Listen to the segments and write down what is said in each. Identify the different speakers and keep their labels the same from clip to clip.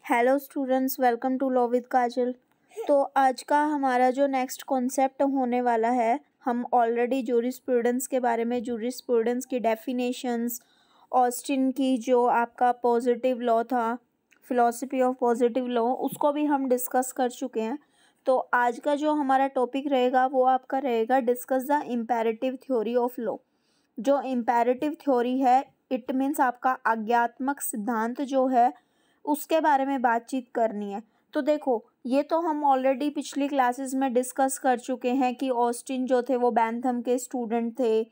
Speaker 1: Hello students, welcome to law with Kajal. तो आज का हमारा जो नेक्स्ट कॉन्सेप्ट होने वाला है, हम ऑलरेडी जूरिस्प्रूडेंस के बारे में, जूरिस्प्रूडेंस की डेफिनेशंस, ऑस्टिन की जो आपका पॉजिटिव लॉ था, फिलॉसफी ऑफ पॉजिटिव लॉ, उसको भी हम डिस्कस कर चुके हैं। तो आज का जो हमारा टॉपिक रहेगा वो आपका रहेगा discuss the imperative theory of law. जो इम्पेरेटिव थ्योरी है, इट मीन्स आपका आज्ञात्मक सिद्धांत जो है उसके बारे में बातचीत करनी है। तो देखो, ये तो हम ऑलरेडी पिछली क्लासेस में डिस्कस कर चुके हैं कि ऑस्टिन जो थे वो बैंथम के स्टूडेंट थे,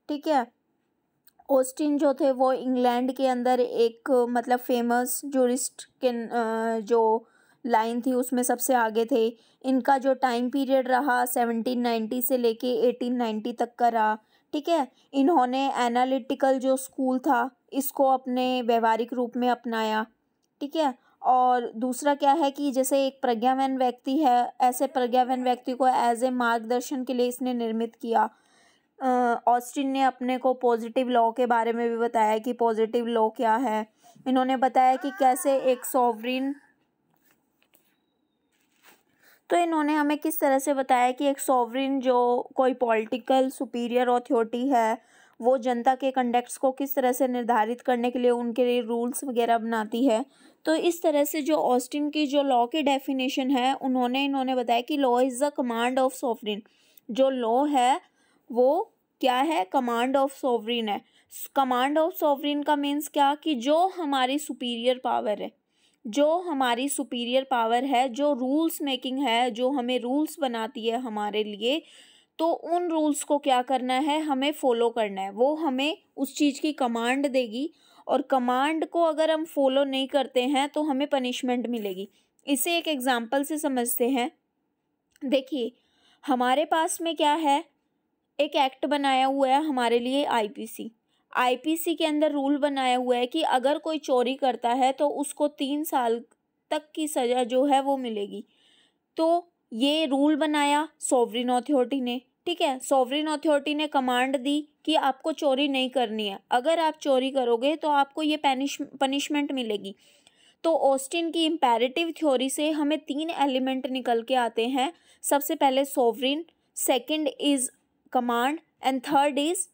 Speaker 1: ठीक है। ऑस्टिन जो थे वो इंग्लैंड के अंदर एक मतलब फेमस जूरिस्ट के जो लाइन थी उसमें सबसे आगे थे। इनका जो टाइम पीरियड रहा 1790 से लेके 1890 तक का रहा, ठीक है। इन्होंने एनालिटिकल जो स्कूल था इसको अपने व्यवहारिक रूप में अपनाया, ठीक है। और दूसरा क्या है कि जैसे एक प्रज्ञावान व्यक्ति है, ऐसे प्रज्ञावान व्यक्ति को एज ए मार्गदर्शन के लिए इसने निर्मित किया। ऑस्टिन ने अपने को पॉजिटिव लॉ के बारे में भी बताया कि पॉजिटिव लॉ क्या है। इन्होंने बताया कि कैसे एक सॉवरिन, तो इन्होंने हमें किस तरह से बताया कि एक सॉवरिन जो कोई पॉलिटिकल सुपीरियर अथॉरिटी है वो जनता के कंडक्ट्स को किस तरह से निर्धारित करने के लिए उनके लिए रूल्स वगैरह बनाती है। तो इस तरह से जो ऑस्टिन की जो लॉ की डेफिनेशन है इन्होंने बताया कि law is the command of sovereign. जो लॉ है वो क्या है? कमांड ऑफ सॉवरिन है। कमांड ऑफ सॉवरिन का मीन्स क्या कि जो हमारी सुपीरियर पावर है, जो हमारी सुपीरियर पावर है, जो रूल्स मेकिंग है, जो हमें रूल्स बनाती है हमारे लिए, तो उन रूल्स को क्या करना है, हमें फॉलो करना है। वो हमें उस चीज़ की कमांड देगी और कमांड को अगर हम फॉलो नहीं करते हैं तो हमें पनिशमेंट मिलेगी। इसे एक एग्जांपल से समझते हैं। देखिए, हमारे पास में क्या है, एक एक्ट बनाया हुआ है हमारे लिए आईपीसी के अंदर रूल बनाया हुआ है कि अगर कोई चोरी करता है तो उसको 3 साल तक की सज़ा जो है वो मिलेगी। तो ये रूल बनाया सॉवरिन अथॉरिटी ने, ठीक है। सॉवरिन अथॉरिटी ने कमांड दी कि आपको चोरी नहीं करनी है, अगर आप चोरी करोगे तो आपको ये पनिशमेंट मिलेगी। तो ऑस्टिन की इम्पेरेटिव थ्योरी से हमें 3 एलिमेंट निकल के आते हैं। सबसे पहले sovereign, second is command and third is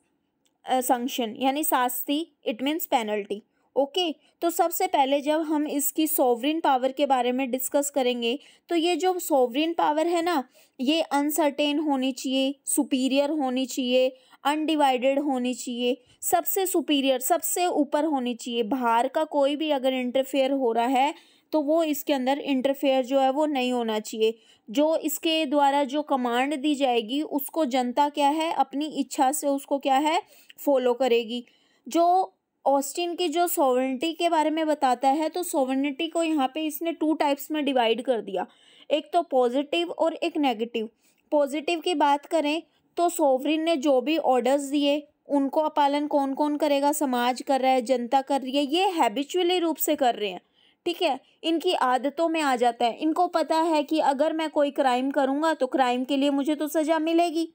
Speaker 1: suction यानी शास्ति, इट मीन्स पेनल्टी। ओके, तो सबसे पहले जब हम इसकी सॉवरिन पावर के बारे में डिस्कस करेंगे तो ये जो सॉवरिन पावर है ना, ये अनसर्टेन होनी चाहिए, सुपीरियर होनी चाहिए, अनडिवाइडेड होनी चाहिए, सबसे सुपीरियर, सबसे ऊपर होनी चाहिए। बाहर का कोई भी अगर इंटरफेयर हो रहा है तो वो इसके अंदर इंटरफेयर जो है वो नहीं होना चाहिए। जो इसके द्वारा जो कमांड दी जाएगी उसको जनता क्या है, अपनी इच्छा से उसको क्या है, फॉलो करेगी। जो ऑस्टिन की जो सॉवरेनिटी के बारे में बताता है, तो सॉवरेनिटी को यहाँ पे इसने 2 टाइप्स में डिवाइड कर दिया, एक तो पॉजिटिव और एक नेगेटिव। पॉजिटिव की बात करें तो सॉवरिन ने जो भी ऑर्डर्स दिए उनको पालन कौन कौन करेगा, समाज कर रहा है, जनता कर रही है, ये हैबिचुअली रूप से कर रहे हैं, ठीक है। इनकी आदतों में आ जाता है, इनको पता है कि अगर मैं कोई क्राइम करूँगा तो क्राइम के लिए मुझे तो सज़ा मिलेगी,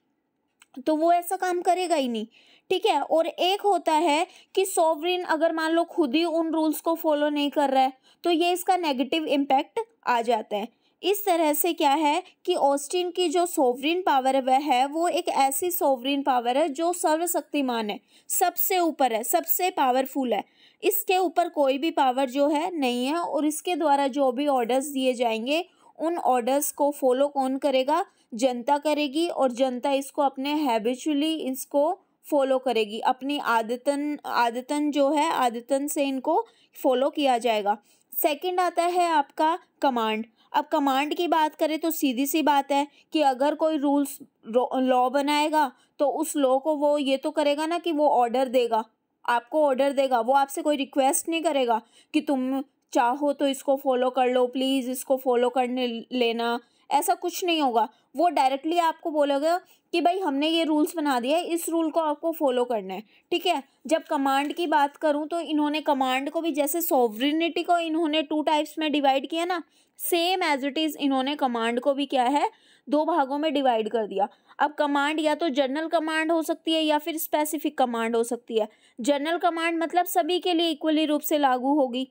Speaker 1: तो वो ऐसा काम करेगा ही नहीं, ठीक है। और एक होता है कि सॉवरिन अगर मान लो खुद ही उन रूल्स को फॉलो नहीं कर रहा है तो ये इसका नेगेटिव इम्पैक्ट आ जाता है। इस तरह से क्या है कि ऑस्टिन की जो सॉवरिन पावर वह है वो एक ऐसी सॉवरिन पावर है जो सर्वशक्तिमान है, सबसे ऊपर है, सबसे पावरफुल है। इसके ऊपर कोई भी पावर जो है नहीं है, और इसके द्वारा जो भी ऑर्डर्स दिए जाएंगे उन ऑर्डर्स को फॉलो कौन करेगा, जनता करेगी, और जनता इसको अपने हैबिचुअली इसको फॉलो करेगी, अपनी आदतन जो है, आदतन से इनको फॉलो किया जाएगा। सेकंड आता है आपका कमांड। अब कमांड की बात करें तो सीधी सी बात है कि अगर कोई रूल्स लॉ बनाएगा तो उस लॉ को वो ये तो करेगा ना कि वो ऑर्डर देगा, आपको ऑर्डर देगा, वो आपसे कोई रिक्वेस्ट नहीं करेगा कि तुम चाहो तो इसको फॉलो कर लो, प्लीज़ इसको फॉलो करने लेना, ऐसा कुछ नहीं होगा। वो डायरेक्टली आपको बोलेगा कि भाई हमने ये रूल्स बना दिया है, इस रूल को आपको फॉलो करना है, ठीक है। जब कमांड की बात करूं तो इन्होंने कमांड को भी, जैसे सॉवरिनिटी को इन्होंने 2 टाइप्स में डिवाइड किया ना, सेम एज इट इज़ इन्होंने कमांड को भी क्या है, 2 भागों में डिवाइड कर दिया। अब कमांड या तो जनरल कमांड हो सकती है या फिर स्पेसिफिक कमांड हो सकती है। जनरल कमांड मतलब सभी के लिए इक्वली रूप से लागू होगी,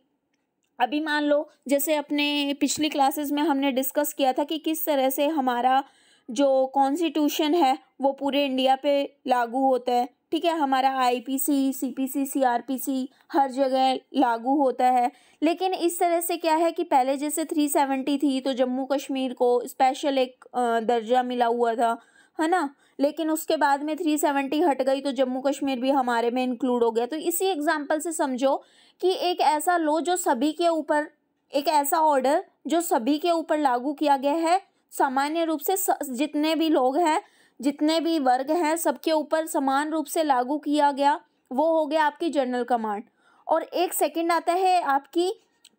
Speaker 1: अभी मान लो जैसे अपने पिछली क्लासेस में हमने डिस्कस किया था कि किस तरह से हमारा जो कॉन्स्टिट्यूशन है वो पूरे इंडिया पे लागू होता है, ठीक है। हमारा आईपीसी, सीपीसी, सीआरपीसी हर जगह लागू होता है। लेकिन इस तरह से क्या है कि पहले जैसे 370 थी तो जम्मू कश्मीर को स्पेशल एक दर्जा मिला हुआ था, है ना। लेकिन उसके बाद में 370 हट गई तो जम्मू कश्मीर भी हमारे में इंक्लूड हो गया। तो इसी एग्जाम्पल से समझो कि एक ऐसा लॉ जो सभी के ऊपर, एक ऐसा ऑर्डर जो सभी के ऊपर लागू किया गया है, सामान्य रूप से जितने भी लोग हैं, जितने भी वर्ग हैं, सबके ऊपर समान रूप से लागू किया गया, वो हो गया आपकी जनरल कमांड। और एक सेकंड आता है आपकी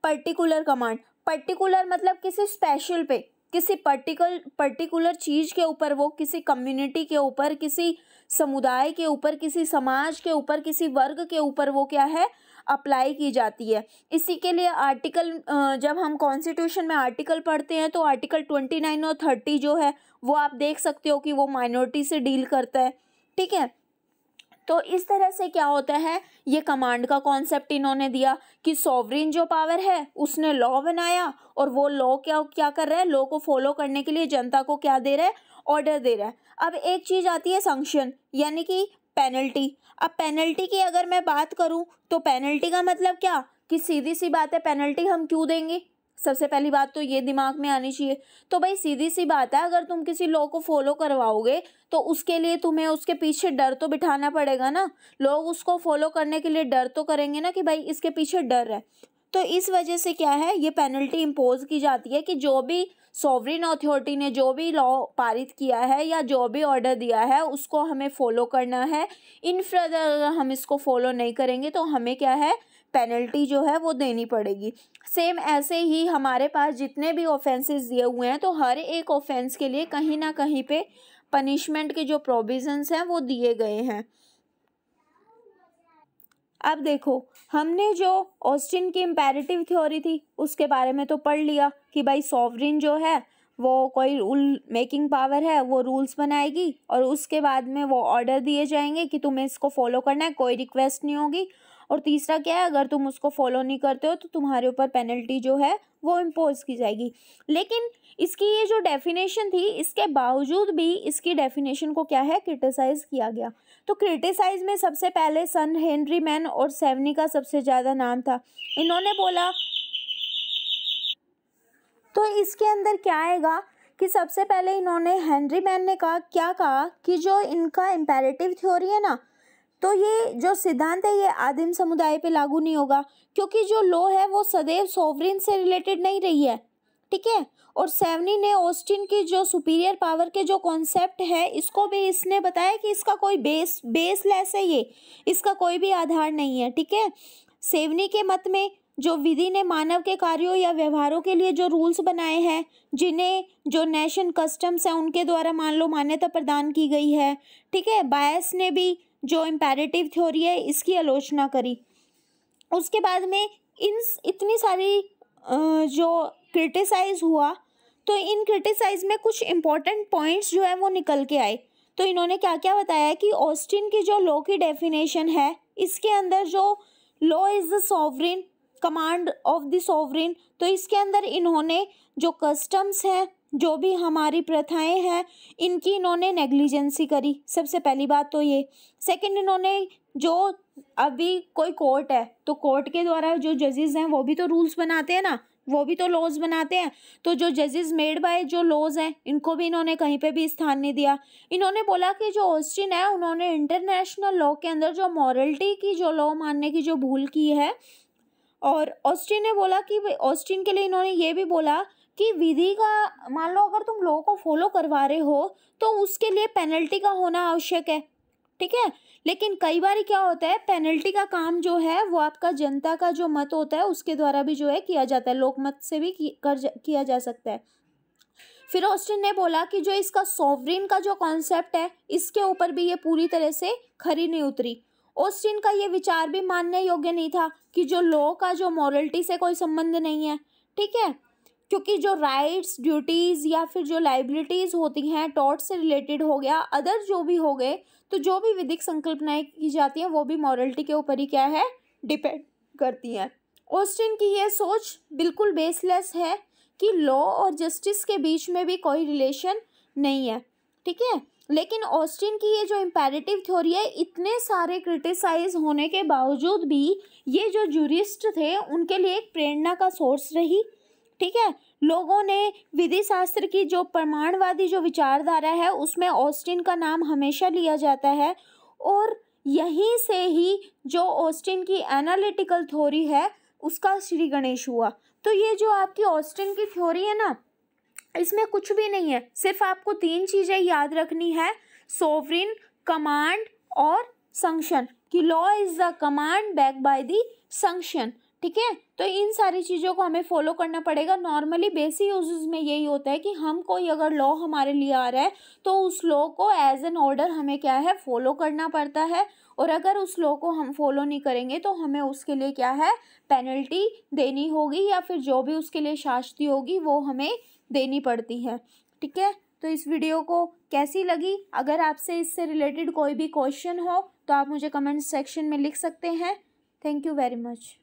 Speaker 1: पर्टिकुलर कमांड। पर्टिकुलर मतलब किसी स्पेशल पे, किसी पर्टिकुलर चीज़ के ऊपर, वो किसी कम्युनिटी के ऊपर, किसी समुदाय के ऊपर, किसी समाज के ऊपर, किसी वर्ग के ऊपर वो क्या है, अप्लाई की जाती है। इसी के लिए आर्टिकल, जब हम कॉन्स्टिट्यूशन में आर्टिकल पढ़ते हैं तो आर्टिकल 29 और 30 जो है वो आप देख सकते हो कि वो माइनॉरिटी से डील करता है, ठीक है। तो इस तरह से क्या होता है, ये कमांड का कॉन्सेप्ट इन्होंने दिया कि सॉवरिन जो पावर है उसने लॉ बनाया और वो लॉ क्या क्या कर रहा है, लॉ को फॉलो करने के लिए जनता को क्या दे रहा है, ऑर्डर दे रहा है। अब एक चीज़ आती है सैंक्शन, यानी कि पेनल्टी। अब पेनल्टी की अगर मैं बात करूं तो पेनल्टी का मतलब क्या, कि सीधी सी बात है, पेनल्टी हम क्यों देंगे, सबसे पहली बात तो ये दिमाग में आनी चाहिए। तो भाई सीधी सी बात है, अगर तुम किसी लॉ को फॉलो करवाओगे तो उसके लिए तुम्हें उसके पीछे डर तो बिठाना पड़ेगा ना। लोग उसको फॉलो करने के लिए डर तो करेंगे ना कि भाई इसके पीछे डर है। तो इस वजह से क्या है, ये पेनल्टी इम्पोज की जाती है कि जो भी सॉवरिन अथॉरिटी ने जो भी लॉ पारित किया है या जो भी ऑर्डर दिया है उसको हमें फॉलो करना है। इन फर्दर अगर हम इसको फॉलो नहीं करेंगे तो हमें क्या है, पेनल्टी जो है वो देनी पड़ेगी। सेम ऐसे ही हमारे पास जितने भी ऑफेंसेस दिए हुए हैं तो हर एक ऑफेंस के लिए कहीं ना कहीं पे पनिशमेंट के जो प्रोविजंस हैं वो दिए गए हैं। अब देखो, हमने जो ऑस्टिन की इम्पेरेटिव थ्योरी थी उसके बारे में तो पढ़ लिया कि भाई सॉवरिन जो है वो कोई रूल मेकिंग पावर है, वो रूल्स बनाएगी और उसके बाद में वो ऑर्डर दिए जाएंगे कि तुम्हें इसको फॉलो करना है, कोई रिक्वेस्ट नहीं होगी। और तीसरा क्या है, अगर तुम उसको फॉलो नहीं करते हो तो तुम्हारे ऊपर पेनल्टी जो है वो इम्पोज की जाएगी। लेकिन इसकी ये जो डेफिनेशन थी, इसके बावजूद भी इसकी डेफिनेशन को क्या है, क्रिटिसाइज किया गया। तो क्रिटिसाइज में सबसे पहले सन हेनरी मैन और सेवनी का सबसे ज़्यादा नाम था। इन्होंने बोला, तो इसके अंदर क्या आएगा कि सबसे पहले इन्होंने, हेनरी मैन ने क्या कहा कि जो इनका इम्पेरेटिव थ्योरी है ना, तो ये जो सिद्धांत है ये आदिम समुदाय पे लागू नहीं होगा, क्योंकि जो लॉ है वो सदैव सॉवरिन से रिलेटेड नहीं रही है, ठीक है। और सेवनी ने ऑस्टिन की जो सुपीरियर पावर के जो कॉन्सेप्ट है इसको भी इसने बताया कि इसका कोई बेसलेस है, ये इसका कोई भी आधार नहीं है, ठीक है। सेवनी के मत में जो विधि ने मानव के कार्यों या व्यवहारों के लिए जो रूल्स बनाए हैं, जिन्हें जो नेशन कस्टम्स हैं उनके द्वारा मान लो मान्यता प्रदान की गई है, ठीक है। बायस ने भी जो इम्पेरेटिव थ्योरी है इसकी आलोचना करी। उसके बाद में इतनी सारी जो क्रिटिसाइज हुआ, तो इन क्रिटिसाइज में कुछ इम्पोर्टेंट पॉइंट्स जो है वो निकल के आए। तो इन्होंने क्या क्या बताया कि ऑस्टिन की जो लॉ की डेफिनेशन है, इसके अंदर जो law is the sovereign command of the sovereign, तो इसके अंदर इन्होंने जो कस्टम्स हैं, जो भी हमारी प्रथाएं हैं, इनकी इन्होंने नेग्लिजेंसी करी, सबसे पहली बात तो ये। सेकंड, इन्होंने जो अभी कोई कोर्ट है तो कोर्ट के द्वारा जो जजेस हैं वो भी तो रूल्स बनाते हैं ना, वो भी तो लॉज बनाते हैं। तो जो जजेस मेड बाय जो लॉज हैं इनको भी इन्होंने कहीं पे भी स्थान नहीं दिया। इन्होंने बोला कि जो ऑस्टिन है उन्होंने इंटरनेशनल लॉ के अंदर जो मॉरलिटी की जो लॉ मानने की जो भूल की है। और ऑस्टिन ने बोला कि ऑस्टिन के लिए इन्होंने ये भी बोला कि विधि का, मान लो अगर तुम लॉ को फॉलो करवा रहे हो तो उसके लिए पेनल्टी का होना आवश्यक है, ठीक है। लेकिन कई बार क्या होता है, पेनल्टी का काम जो है वो आपका जनता का जो मत होता है उसके द्वारा भी जो है किया जाता है, लोक मत से भी किया जा सकता है। फिर ऑस्टिन ने बोला कि जो इसका सॉवरिन का जो कॉन्सेप्ट है इसके ऊपर भी ये पूरी तरह से खरी नहीं उतरी। ऑस्टिन का ये विचार भी मानने योग्य नहीं था कि जो लॉ का जो मॉरलिटी से कोई संबंध नहीं है, ठीक है, क्योंकि जो राइट्स, ड्यूटीज़ या फिर जो लाइबिलिटीज़ होती हैं टॉर्ट से रिलेटेड हो गया, अदर जो भी हो गए, तो जो भी विधिक संकल्पनाएं की जाती हैं वो भी मॉरलिटी के ऊपर ही क्या है, डिपेंड करती हैं। ऑस्टिन की ये सोच बिल्कुल बेसलेस है कि लॉ और जस्टिस के बीच में भी कोई रिलेशन नहीं है, ठीक है। लेकिन ऑस्टिन की ये जो इम्पेरेटिव थ्योरी है, इतने सारे क्रिटिसाइज होने के बावजूद भी ये जो जूरिस्ट थे उनके लिए एक प्रेरणा का सोर्स रही, ठीक है। लोगों ने विधि शास्त्र की जो प्रमाणवादी जो विचारधारा है उसमें ऑस्टिन का नाम हमेशा लिया जाता है, और यहीं से ही जो ऑस्टिन की एनालिटिकल थ्योरी है उसका श्री गणेश हुआ। तो ये जो आपकी ऑस्टिन की थ्योरी है ना, इसमें कुछ भी नहीं है, सिर्फ आपको 3 चीज़ें याद रखनी है, सोवरिन, कमांड और संक्शन, कि law is the command back by the suction, ठीक है। तो इन सारी चीज़ों को हमें फॉलो करना पड़ेगा। नॉर्मली बेसिक यूजेस में यही होता है कि हम कोई अगर लॉ हमारे लिए आ रहा है तो उस लॉ को एज एन ऑर्डर हमें क्या है, फॉलो करना पड़ता है, और अगर उस लॉ को हम फॉलो नहीं करेंगे तो हमें उसके लिए क्या है, पेनल्टी देनी होगी, या फिर जो भी उसके लिए शास्ति होगी वो हमें देनी पड़ती है, ठीक है। तो इस वीडियो को कैसी लगी, अगर आपसे इससे रिलेटेड कोई भी क्वेश्चन हो तो आप मुझे कमेंट सेक्शन में लिख सकते हैं। Thank you very much.